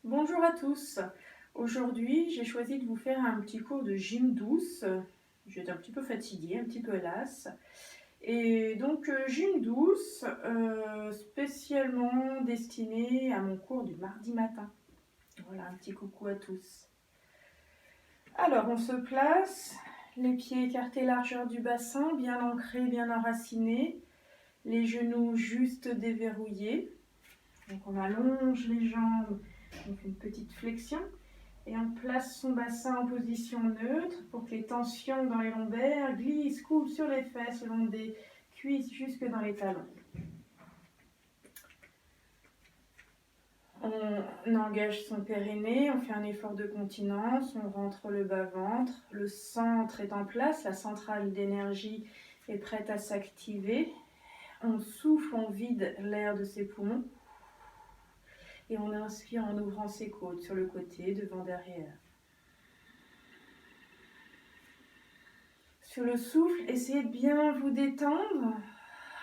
Bonjour à tous. Aujourd'hui, j'ai choisi de vous faire un petit cours de gym douce. J'étais un petit peu fatiguée, un petit peu lasse. Et donc, gym douce, spécialement destiné à mon cours du mardi matin. Voilà, un petit coucou à tous. Alors, on se place, les pieds écartés largeur du bassin, bien ancrés, bien enracinés, les genoux juste déverrouillés. Donc, on allonge les jambes, on fait une petite flexion. Et on place son bassin en position neutre pour que les tensions dans les lombaires glissent, coulent sur les fesses, le long des cuisses jusque dans les talons. On engage son périnée, on fait un effort de continence, on rentre le bas-ventre, le centre est en place, la centrale d'énergie est prête à s'activer. On souffle, on vide l'air de ses poumons et on inspire en ouvrant ses côtes sur le côté, devant, derrière. Sur le souffle, essayez de bien vous détendre,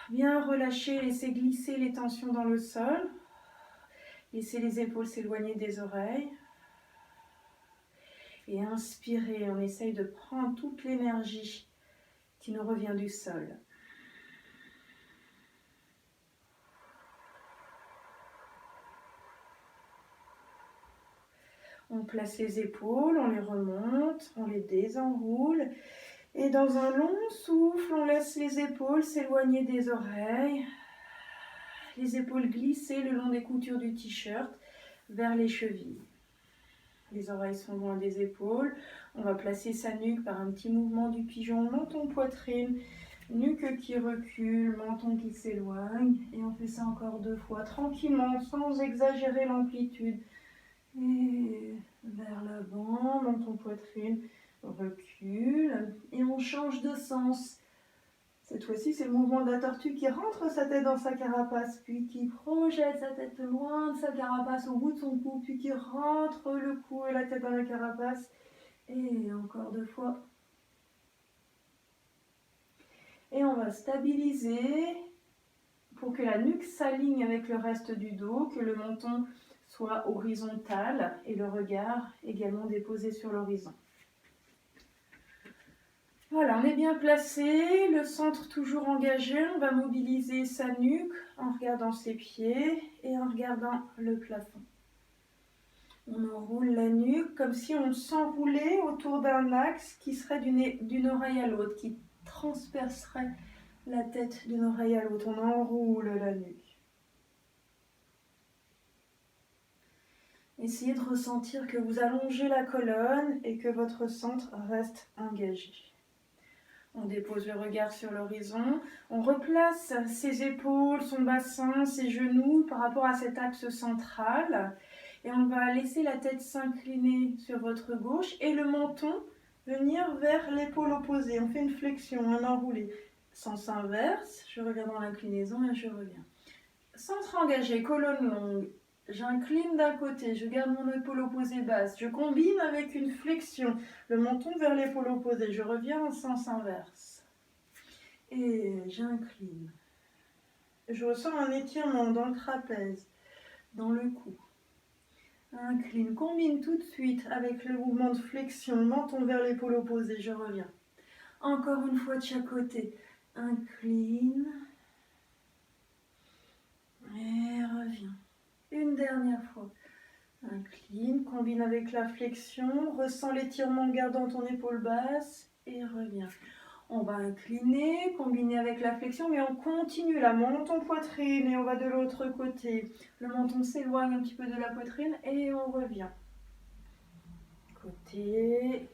bien relâcher, laissez glisser les tensions dans le sol. Laissez les épaules s'éloigner des oreilles. Et inspirez, on essaye de prendre toute l'énergie qui nous revient du sol. On place les épaules, on les remonte, on les désenroule. Et dans un long souffle, on laisse les épaules s'éloigner des oreilles. Les épaules glisser le long des coutures du t-shirt vers les chevilles. Les oreilles sont loin des épaules. On va placer sa nuque par un petit mouvement du pigeon, menton, poitrine, nuque qui recule, menton qui s'éloigne. Et on fait ça encore 2 fois, tranquillement, sans exagérer l'amplitude. Et vers l'avant, menton, poitrine, recule. Et on change de sens. Cette fois-ci, c'est le mouvement de la tortue qui rentre sa tête dans sa carapace, puis qui projette sa tête loin de sa carapace au bout de son cou, puis qui rentre le cou et la tête dans la carapace. Et encore 2 fois. Et on va stabiliser pour que la nuque s'aligne avec le reste du dos, que le menton soit horizontal et le regard également déposé sur l'horizon. Voilà, on est bien placé, le centre toujours engagé, on va mobiliser sa nuque en regardant ses pieds et en regardant le plafond. On enroule la nuque comme si on s'enroulait autour d'un axe qui serait d'une oreille à l'autre, qui transpercerait la tête d'une oreille à l'autre. On enroule la nuque. Essayez de ressentir que vous allongez la colonne et que votre centre reste engagé. On dépose le regard sur l'horizon, on replace ses épaules, son bassin, ses genoux par rapport à cet axe central et on va laisser la tête s'incliner sur votre gauche et le menton venir vers l'épaule opposée. On fait une flexion, un enroulé. Sens inverse, je reviens dans l'inclinaison et je reviens. Centre engagé, colonne longue. J'incline d'un côté, je garde mon épaule opposée basse. Je combine avec une flexion, le menton vers l'épaule opposée. Je reviens en sens inverse. Et j'incline. Je ressens un étirement dans le trapèze, dans le cou. Incline, combine tout de suite avec le mouvement de flexion, menton vers l'épaule opposée. Je reviens. Encore une fois de chaque côté. Incline. Et reviens. Une dernière fois. Incline, combine avec la flexion, ressens l'étirement en gardant ton épaule basse et reviens. On va incliner, combiner avec la flexion, mais on continue là, menton poitrine et on va de l'autre côté. Le menton s'éloigne un petit peu de la poitrine et on revient. Côté.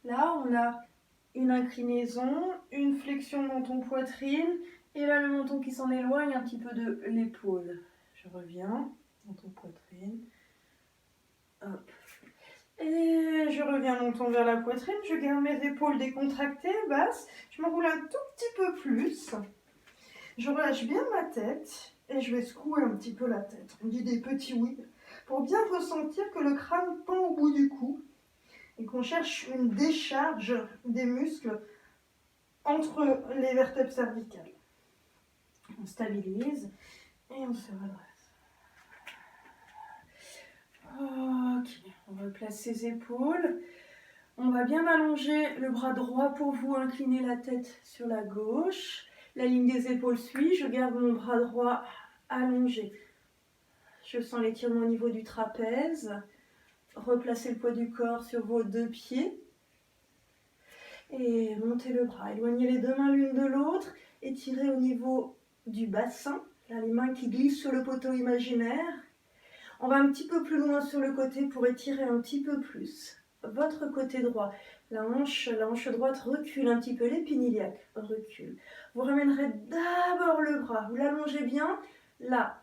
Là, on a une inclinaison, une flexion menton poitrine et là le menton qui s'en éloigne un petit peu de l'épaule. Je reviens. Menton poitrine, hop. Et je reviens menton vers la poitrine, je garde mes épaules décontractées, basses, je m'enroule un tout petit peu plus, je relâche bien ma tête et je vais secouer un petit peu la tête. On dit des petits oui, pour bien ressentir que le crâne pend au bout du cou et qu'on cherche une décharge des muscles entre les vertèbres cervicales. On stabilise et on se redresse. replace ses épaules. On va bien allonger le bras droit pour vous, incliner la tête sur la gauche. La ligne des épaules suit, je garde mon bras droit allongé. Je sens l'étirement au niveau du trapèze. Replacez le poids du corps sur vos deux pieds. Et montez le bras, éloignez les deux mains l'une de l'autre. Étirez au niveau du bassin. Là, les mains qui glissent sur le poteau imaginaire. On va un petit peu plus loin sur le côté pour étirer un petit peu plus. Votre côté droit, la hanche droite recule un petit peu, l'épine iliaque recule. Vous ramènerez d'abord le bras, vous l'allongez bien, là,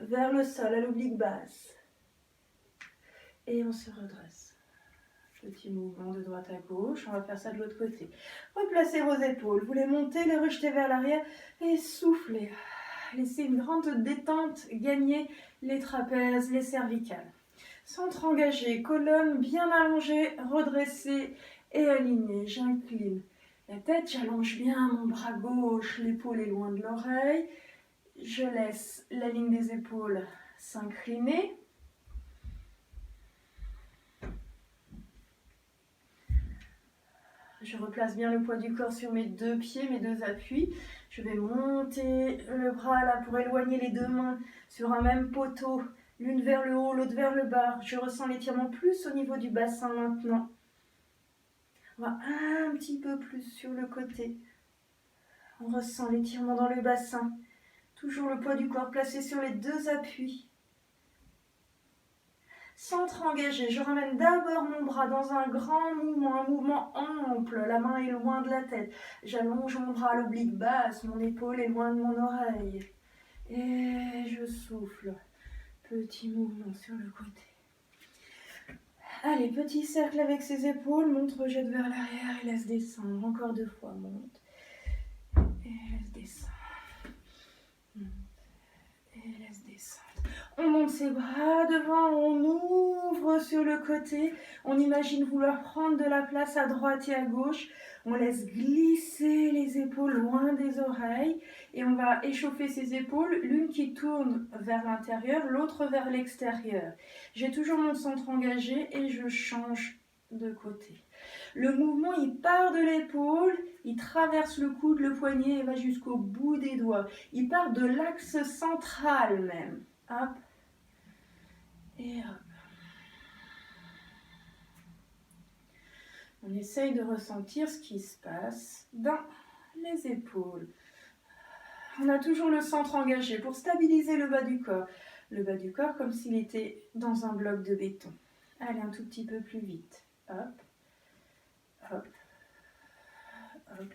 vers le sol, à l'oblique basse. Et on se redresse. Petit mouvement de droite à gauche, on va faire ça de l'autre côté. Replacez vos épaules, vous les montez, les rejetez vers l'arrière et soufflez. Laissez une grande détente gagner les trapèzes, les cervicales. Centre engagé, colonne bien allongée, redressée et alignée. J'incline la tête, j'allonge bien mon bras gauche, l'épaule est loin de l'oreille. Je laisse la ligne des épaules s'incliner. Je replace bien le poids du corps sur mes deux pieds, mes deux appuis. Je vais monter le bras là pour éloigner les deux mains sur un même poteau. L'une vers le haut, l'autre vers le bas. Je ressens l'étirement plus au niveau du bassin maintenant. On va un petit peu plus sur le côté. On ressent l'étirement dans le bassin. Toujours le poids du corps placé sur les deux appuis. Centre engagé, je ramène d'abord mon bras dans un grand mouvement, un mouvement ample, la main est loin de la tête. J'allonge mon bras à l'oblique basse, mon épaule est loin de mon oreille. Et je souffle. Petit mouvement sur le côté. Allez, petit cercle avec ses épaules, monte, rejette vers l'arrière et laisse descendre. Encore 2 fois, monte. Et laisse descendre. Monte. Et laisse descendre. On monte ses bras devant, on ouvre sur le côté. On imagine vouloir prendre de la place à droite et à gauche. On laisse glisser les épaules loin des oreilles. Et on va échauffer ses épaules, l'une qui tourne vers l'intérieur, l'autre vers l'extérieur. J'ai toujours mon centre engagé et je change de côté. Le mouvement, il part de l'épaule, il traverse le coude, le poignet et va jusqu'au bout des doigts. Il part de l'axe central même. Hop. Et hop. On essaye de ressentir ce qui se passe dans les épaules. On a toujours le centre engagé pour stabiliser le bas du corps. Le bas du corps comme s'il était dans un bloc de béton. Allez, un tout petit peu plus vite. Hop, hop, hop.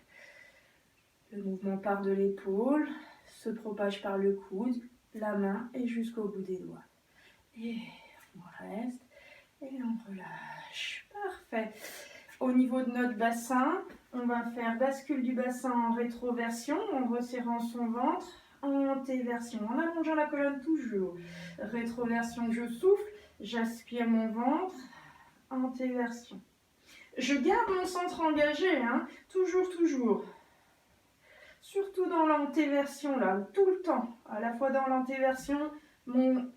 Le mouvement part de l'épaule, se propage par le coude, la main et jusqu'au bout des doigts. Et on reste et on relâche. Parfait. Au niveau de notre bassin, on va faire bascule du bassin en rétroversion, en resserrant son ventre, antéversion, en allongeant la colonne toujours. Rétroversion, je souffle, j'aspire mon ventre, antéversion. Je garde mon centre engagé, hein, toujours, toujours. Surtout dans l'antéversion, là, tout le temps. À la fois dans l'antéversion,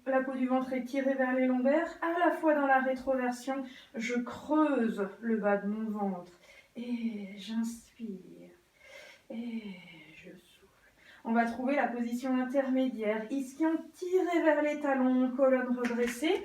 la peau du ventre est tirée vers les lombaires. À la fois dans la rétroversion, je creuse le bas de mon ventre. Et j'inspire. Et je souffle. On va trouver la position intermédiaire. Ischion tiré vers les talons, colonne redressée.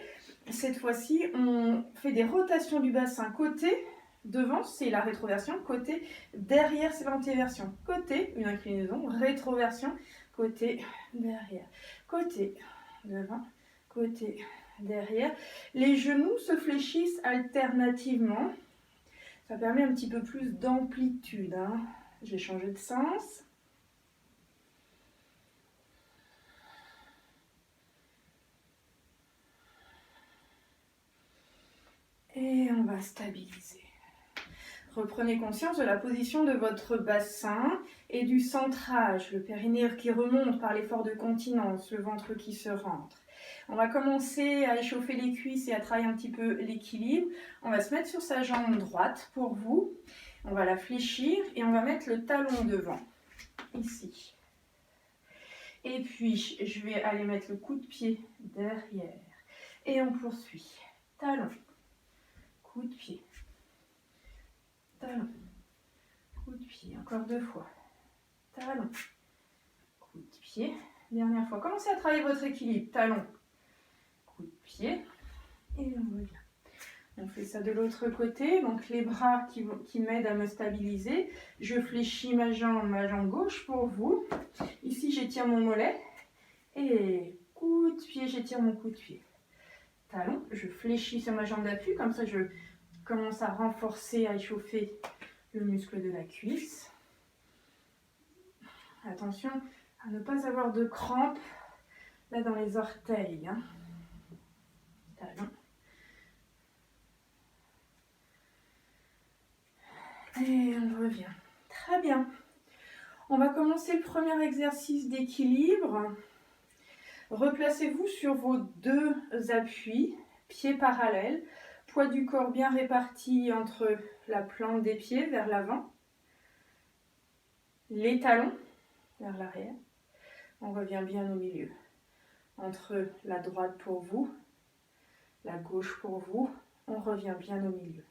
Cette fois-ci, on fait des rotations du bassin côté. Devant, c'est la rétroversion. Côté, derrière, c'est l'antéversion. Côté, une inclinaison. Rétroversion. Côté, derrière. Côté, devant. Côté, derrière. Les genoux se fléchissent alternativement. Ça permet un petit peu plus d'amplitude. Hein. J'ai changé de sens. Et on va stabiliser. Reprenez conscience de la position de votre bassin et du centrage, le périnée qui remonte par l'effort de continence, le ventre qui se rentre. On va commencer à échauffer les cuisses et à travailler un petit peu l'équilibre. On va se mettre sur sa jambe droite pour vous. On va la fléchir et on va mettre le talon devant, ici. Et puis, je vais aller mettre le coup de pied derrière. Et on poursuit. talon, coup de pied, talon, coup de pied, encore 2 fois, talon, coup de pied, dernière fois. Commencez à travailler votre équilibre, talon, coup de pied, et on revient. On fait ça de l'autre côté, donc les bras qui m'aident à me stabiliser. Je fléchis ma jambe gauche pour vous. Ici, j'étire mon mollet. Et coup de pied, j'étire mon coup de pied. Talon, je fléchis sur ma jambe d'appui, comme ça je commence à renforcer, à échauffer le muscle de la cuisse. Attention à ne pas avoir de crampes là dans les orteils. Hein. Talon. Et on revient. Très bien. On va commencer le premier exercice d'équilibre. Replacez-vous sur vos 2 appuis, pieds parallèles, poids du corps bien réparti entre la plante des pieds vers l'avant, les talons vers l'arrière. On revient bien au milieu. Entre la droite pour vous, la gauche pour vous, on revient bien au milieu.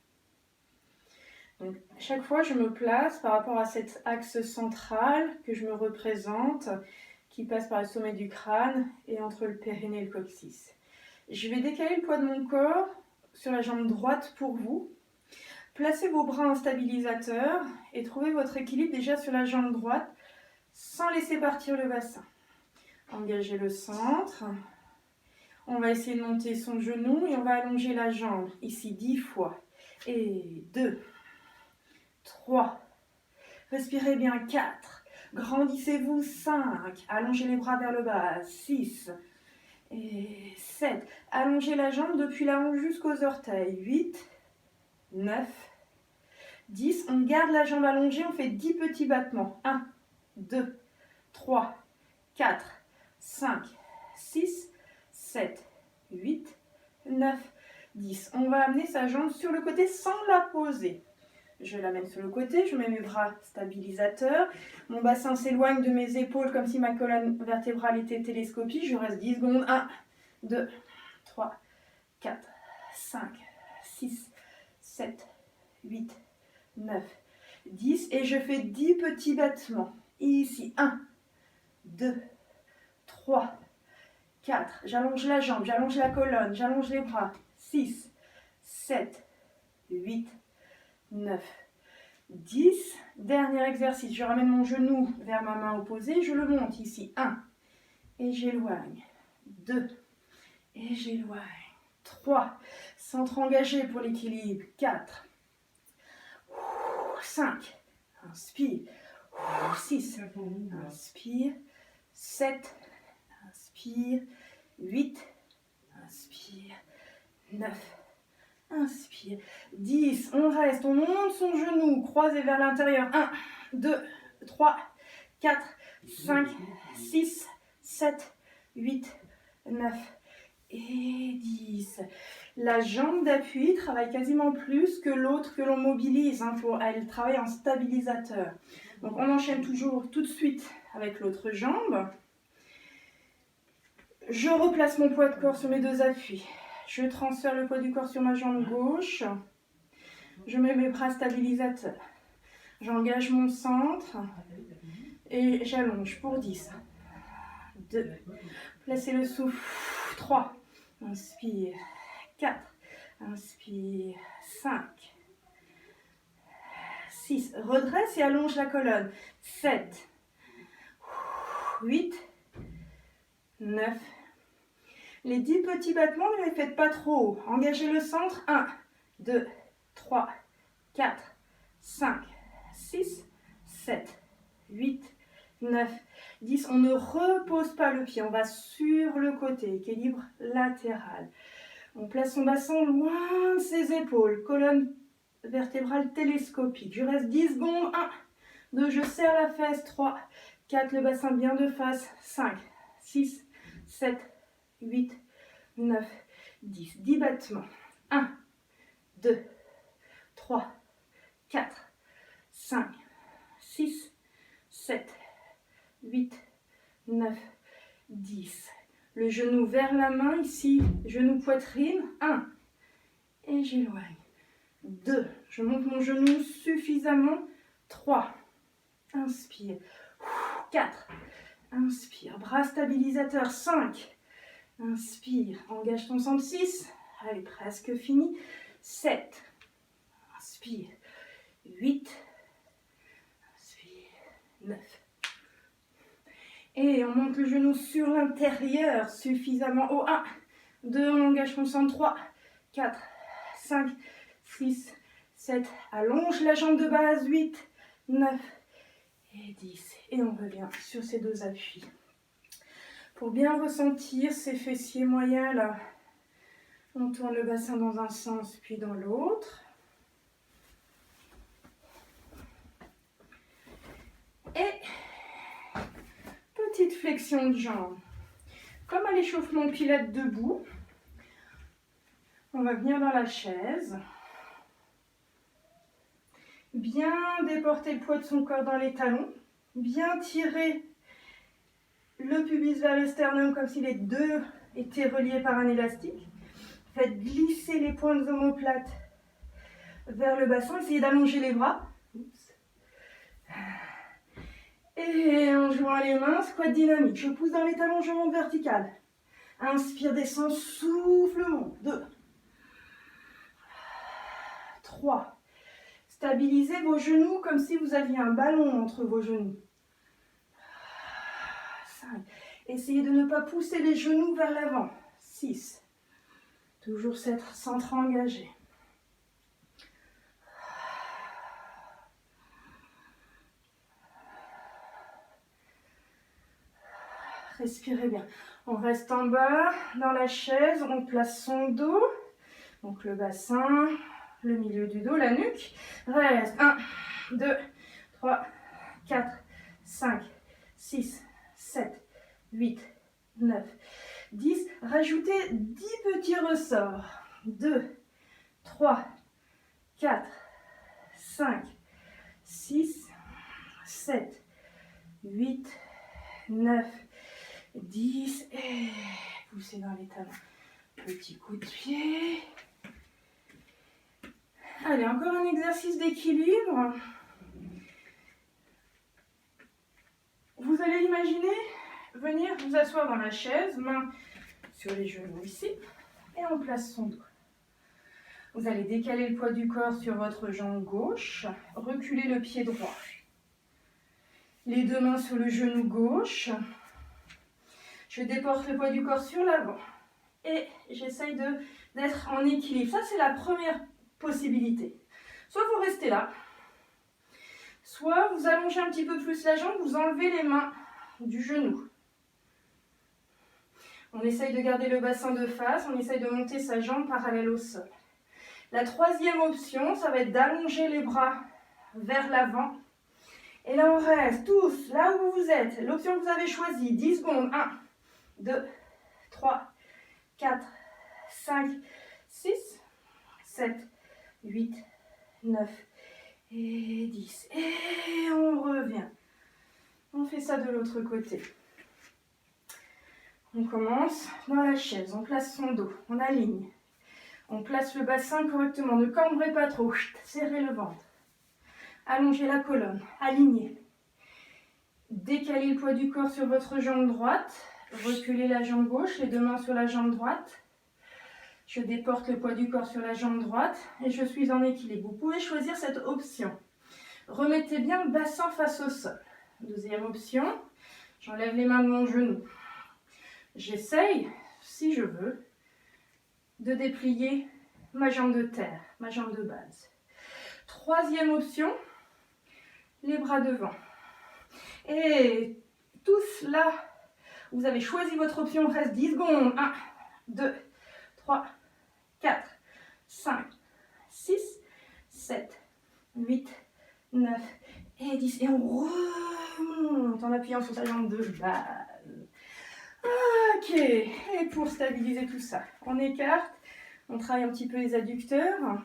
Donc, chaque fois, je me place par rapport à cet axe central que je me représente, qui passe par le sommet du crâne et entre le périnée et le coccyx. Je vais décaler le poids de mon corps sur la jambe droite pour vous. Placez vos bras en stabilisateur et trouvez votre équilibre déjà sur la jambe droite sans laisser partir le bassin. Engagez le centre. On va essayer de monter son genou et on va allonger la jambe ici 10 fois. Et 2, 3, respirez bien 4, grandissez-vous 5, allongez les bras vers le bas 6 et 7, allongez la jambe depuis la hanche jusqu'aux orteils 8, 9, 10, on garde la jambe allongée, on fait 10 petits battements 1, 2, 3, 4, 5, 6, 7, 8, 9, 10. On va amener sa jambe sur le côté sans la poser. Je l'amène sur le côté, je mets mes bras stabilisateurs. Mon bassin s'éloigne de mes épaules comme si ma colonne vertébrale était télescopique. Je reste 10 secondes. 1, 2, 3, 4, 5, 6, 7, 8, 9, 10. Et je fais 10 petits battements. Ici, 1, 2, 3, 4. J'allonge la jambe, j'allonge la colonne, j'allonge les bras. 6, 7, 8, 9, 10. Dernier exercice, je ramène mon genou vers ma main opposée, je le monte ici. 1, et j'éloigne. 2, et j'éloigne. 3, centre engagé pour l'équilibre. 4, 5, inspire. 6, inspire. 7, inspire. 8, inspire. 9, inspire. 10, on reste, on monte son genou, croisé vers l'intérieur. 1, 2, 3, 4, 5, 6, 7, 8, 9 et 10. La jambe d'appui travaille quasiment plus que l'autre que l'on mobilise. Elle travaille en stabilisateur. Donc on enchaîne toujours tout de suite avec l'autre jambe. Je replace mon poids de corps sur mes 2 appuis. Je transfère le poids du corps sur ma jambe gauche. Je mets mes bras stabilisateurs. J'engage mon centre et j'allonge pour 10. 2. Placez le souffle. 3. Inspire. 4. Inspire. 5. 6. Redresse et allonge la colonne. 7. 8. 9. Les 10 petits battements, ne les faites pas trop haut. Engagez le centre. 1, 2, 3, 4, 5, 6, 7, 8, 9, 10. On ne repose pas le pied, on va sur le côté, équilibre latéral. On place son bassin loin de ses épaules, colonne vertébrale télescopique. Je reste 10 secondes. 1, 2, je serre la fesse. 3, 4, le bassin bien de face. 5, 6, 7, 8, 9, 10. 10 battements. 1, 2, 3, 4, 5, 6, 7, 8, 9, 10. Le genou vers la main ici, genou poitrine. 1, et j'éloigne. 2, je monte mon genou suffisamment. 3, inspire. 4, inspire, bras stabilisateur. 5, inspire, engage ton centre. 6, allez, presque fini. 7, inspire. 8, inspire. 9. Et on monte le genou sur l'intérieur suffisamment haut. 1, 2, on engage ton centre. 3, 4, 5, 6, 7. Allonge la jambe de base. 8, 9 et 10. Et on revient sur ces deux appuis. Pour bien ressentir ces fessiers moyens là, on tourne le bassin dans un sens puis dans l'autre. Et petite flexion de jambe. Comme à l'échauffement pilates debout, on va venir dans la chaise. Bien déporter le poids de son corps dans les talons. Bien tirer le pubis vers le sternum comme si les deux étaient reliés par un élastique. Faites glisser les pointes omoplates vers le bassin. Essayez d'allonger les bras. Et en jouant les mains, squat dynamique. Je pousse dans les talons, je monte vertical. Inspire, descend, souffle, monte. 2, 3. Stabilisez vos genoux comme si vous aviez un ballon entre vos genoux. 5. Essayez de ne pas pousser les genoux vers l'avant. 6. Toujours cet centre engagé. Respirez bien. On reste en bas dans la chaise, on place son dos, donc le bassin, le milieu du dos, la nuque. Reste 1, 2, 3, 4, 5, 6, 7, 8, 9, 10. Rajoutez 10 petits ressorts. 2, 3, 4, 5, 6, 7, 8, 9, 10 et poussez dans les talons. Petit coup de pied. Allez, encore un exercice d'équilibre. Vous allez imaginer venir vous asseoir dans la chaise, main sur les genoux ici, et on place son dos. Vous allez décaler le poids du corps sur votre jambe gauche, reculer le pied droit. Les deux mains sur le genou gauche. Je déporte le poids du corps sur l'avant et j'essaye d'être en équilibre. Ça, c'est la première possibilité. Soit vous restez là, soit vous allongez un petit peu plus la jambe, vous enlevez les mains du genou. On essaye de garder le bassin de face, on essaye de monter sa jambe parallèle au sol. La troisième option, ça va être d'allonger les bras vers l'avant. Et là, on reste tous là où vous êtes. L'option que vous avez choisie, 10 secondes. 1, 2, 3, 4, 5, 6, 7, 8, 9 et 10. Et on revient. On fait ça de l'autre côté. On commence dans la chaise. On place son dos. On aligne. On place le bassin correctement. Ne cambrez pas trop. Serrez le ventre. Allongez la colonne. Alignez. Décalez le poids du corps sur votre jambe droite. Reculez la jambe gauche, les deux mains sur la jambe droite. Je déporte le poids du corps sur la jambe droite et je suis en équilibre. Vous pouvez choisir cette option. Remettez bien le bassin face au sol. Deuxième option, j'enlève les mains de mon genou. J'essaye, si je veux, de déplier ma jambe de terre, ma jambe de base. Troisième option, les bras devant. Et tous là, vous avez choisi votre option, reste 10 secondes. 1, 2, 3, 4, 5, 6, 7, 8, 9 et 10. Et on remonte en appuyant sur sa jambe de base. Ok, et pour stabiliser tout ça, on écarte, on travaille un petit peu les adducteurs.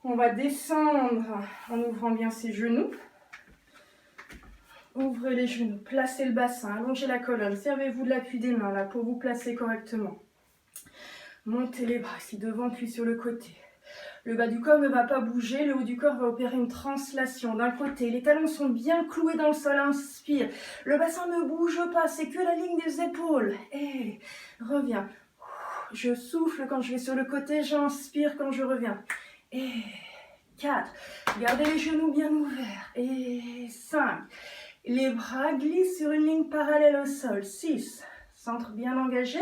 On va descendre en ouvrant bien ses genoux. Ouvrez les genoux, placez le bassin, allongez la colonne, servez-vous de l'appui des mains là pour vous placer correctement. Montez les bras ici devant puis sur le côté. Le bas du corps ne va pas bouger, le haut du corps va opérer une translation d'un côté. Les talons sont bien cloués dans le sol, inspire. Le bassin ne bouge pas, c'est que la ligne des épaules. Et reviens. Je souffle quand je vais sur le côté, j'inspire quand je reviens. Et 4. Gardez les genoux bien ouverts. Et 5. Les bras glissent sur une ligne parallèle au sol. 6. Centre bien engagé.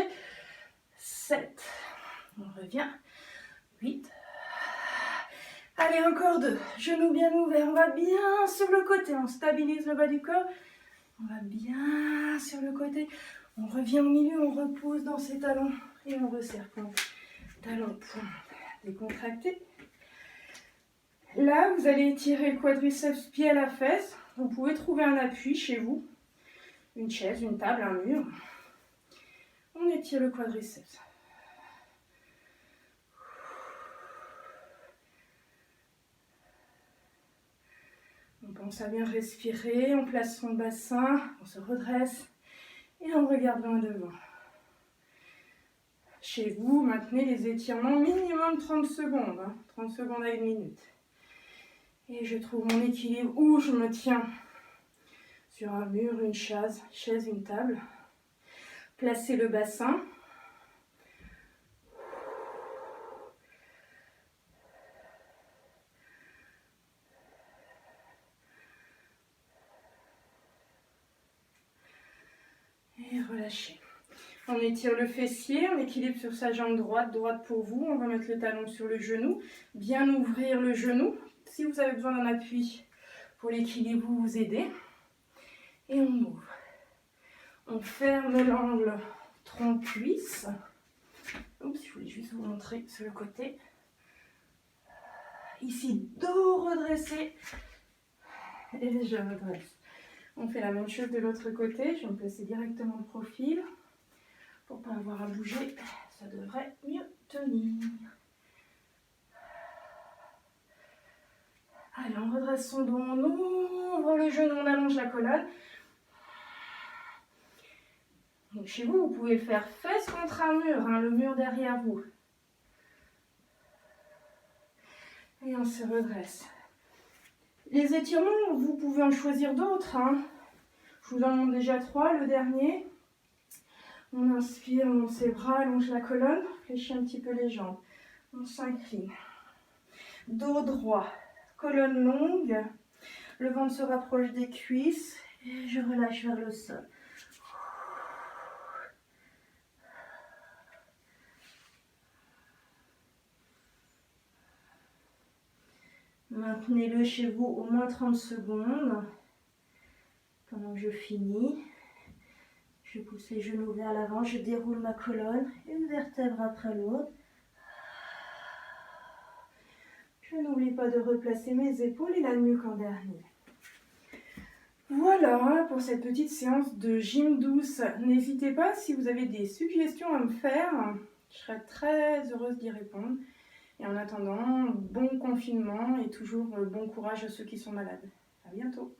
7. On revient. 8. Allez, encore 2. Genoux bien ouverts. On va bien sur le côté. On stabilise le bas du corps. On va bien sur le côté. On revient au milieu. On repose dans ses talons. Et on resserre. Talons, pointe. Décontracté. Là, vous allez étirer le quadriceps pied à la fesse. Vous pouvez trouver un appui chez vous. Une chaise, une table, un mur. On étire le quadriceps. On pense à bien respirer, on place son bassin, on se redresse et on regarde loin devant. Chez vous, maintenez les étirements minimum 30 secondes, 30 secondes à 1 minute. Et je trouve mon équilibre où je me tiens sur un mur, une chaise, une table. Placez le bassin. Et relâchez. On étire le fessier, on équilibre sur sa jambe droite, droite pour vous. On va mettre le talon sur le genou, bien ouvrir le genou. Si vous avez besoin d'un appui pour l'équilibre, vous aidez. Et on ouvre. On ferme l'angle tronc-cuisse. Oups, je voulais juste vous montrer sur le côté. Ici, dos redressé. Et je redresse. On fait la même chose de l'autre côté. Je vais me placer directement de profil. Pour ne pas avoir à bouger, ça devrait mieux tenir. Allez, on redresse son dos, on ouvre le genou, on allonge la colonne. Donc chez vous, vous pouvez faire fesse contre un mur, le mur derrière vous. Et on se redresse. Les étirements, vous pouvez en choisir d'autres. Je vous en montre déjà 3, le dernier. On inspire, on monte ses bras, allonge la colonne, fléchit un petit peu les jambes. On s'incline. Dos droit, colonne longue. Le ventre se rapproche des cuisses et je relâche vers le sol. Maintenez-le chez vous au moins 30 secondes. Pendant que je finis, je pousse les genoux vers l'avant, je déroule ma colonne, une vertèbre après l'autre. Je n'oublie pas de replacer mes épaules et la nuque en dernier. Voilà pour cette petite séance de gym douce. N'hésitez pas si vous avez des suggestions à me faire. Je serai très heureuse d'y répondre. Et en attendant, bon confinement et toujours bon courage à ceux qui sont malades. À bientôt.